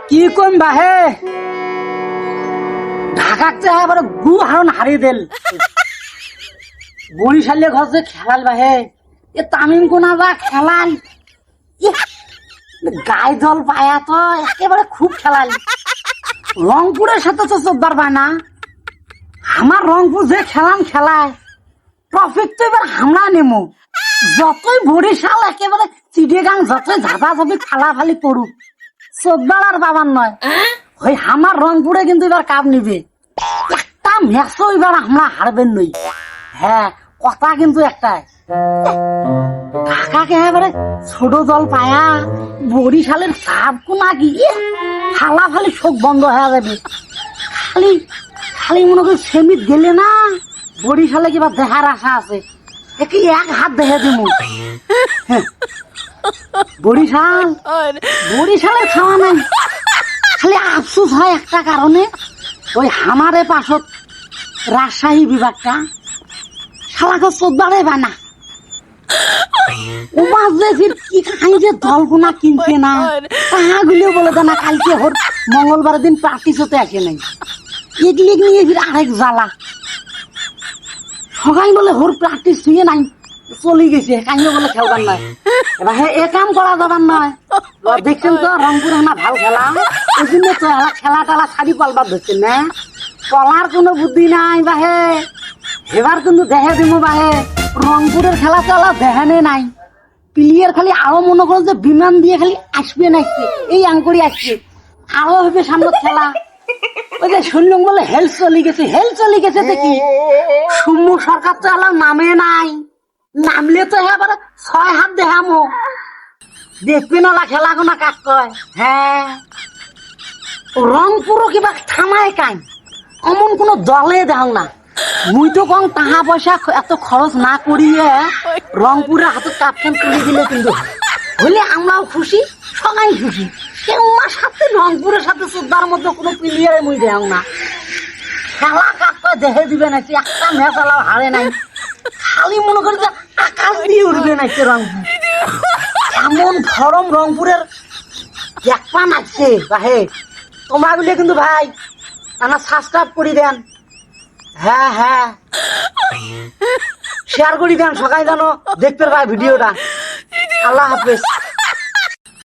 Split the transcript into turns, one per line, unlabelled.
কি কম বাহে ঢাকাতে এবার গু হারণ হারিয়ে দিল বরিশালে ঘরে খেলাল বাহে এ তামিম কোনা বা খেলাল গায়ে জল পায়া তো একেবারে খুব খেলাল রংপুরের সাথে তো চোদ্দার পায় না আমার রংপুর যে খেলাম খেলায় ট্রফিক তো এবার হামলা নেমো যতই বরিশাল একেবারে চিড়িয়াগাং যতই ঝাপাঝাপি ফালাফালি করুক চোদ্দার আর বাবার নয় ওই আমার রংপুরে কিন্তু এবার কাপ নিবে একটা ম্যাচও এবার আমরা হারবেন নই হ্যাঁ কথা কিন্তু একটাই ঢাকাকে এবারে ছোট জল পায়া বরিশালের সাপ কোনা গিয়ে ফালাফালি চোখ বন্ধ হয়ে যাবে খালি খালি মনে করি সেমিত গেলে না বরিশালে কিবা দেখার আশা আছে একে এক হাত দেখে দিব বরিশাল বরিশালের খাওয়া নাই খালি আফসোস হয় একটা কারণে ওই হামারে পাশত রাজশাহী বিভাগটা শালাকে চোদ্দারে বানা ওমার যে কি খাই যে দলগুনা কিনছে না তাহাগুলিও বলে দেয় না কালকে ওর মঙ্গলবার দিন প্র্যাকটিস হতে আসে নাই এগুলি নিয়ে ফির আরেক জ্বালা সবাই বলে ওর প্র্যাকটিস শুয়ে নাই চলে গেছে কাইও বলে খেলবার নয় এবার এ কাম করা যাবার নয় দেখছেন তো রংপুরে না ভাল খেলা ওই জন্য তো খেলা টেলা ছাড়ি পালবার ধরছেন না পলার কোনো বুদ্ধি নাই বাহে এবার কিন্তু দেখে দিব বাহে রংপুরের খেলা টেলা দেখানে নাই প্লেয়ার খালি আরো মনে করো যে বিমান দিয়ে খালি আসবে না এই আঙ্করি আসছে আরো হবে সামনে খেলা ওই যে শুনলাম বলে হেলথ চলে গেছে দেখি সুম্য সরকার তো এলাম নামে নাই নামলে তো এবার 6 হাত দেখামো দেখবি না খেলা কোনা কাক কয় হ্যাঁ রংপুরও কিবা থামায় কাই অমন কোনো দলে দাও না মুই তো কম টাকা পয়সা এত খরচ না করিয়ে রংপুরের হাতে কাপখান তুলে দিলে কিন্তু হলে আমরাও খুশি সবাই খুশি কেউ সাথে রংপুরের সাথে চোদ্দার মধ্যে কোনো প্লেয়ারে মুই দেও না খেলা কাক কয় দেখে দিবে নাকি একটা ম্যাচ আলাও হারে নাই খালি মনে করি যে আকাশ দিয়ে উঠবে নাকি রংপুর এমন গরম রংপুরের দেখবা নাচছে বাহে তোমরা বলে কিন্তু ভাই আমার সাবস্ক্রাইব করে দেন হ্যাঁ হ্যাঁ শেয়ার করে দেন সবাই যেন দেখতে পায় ভিডিওটা আল্লাহ হাফেজ।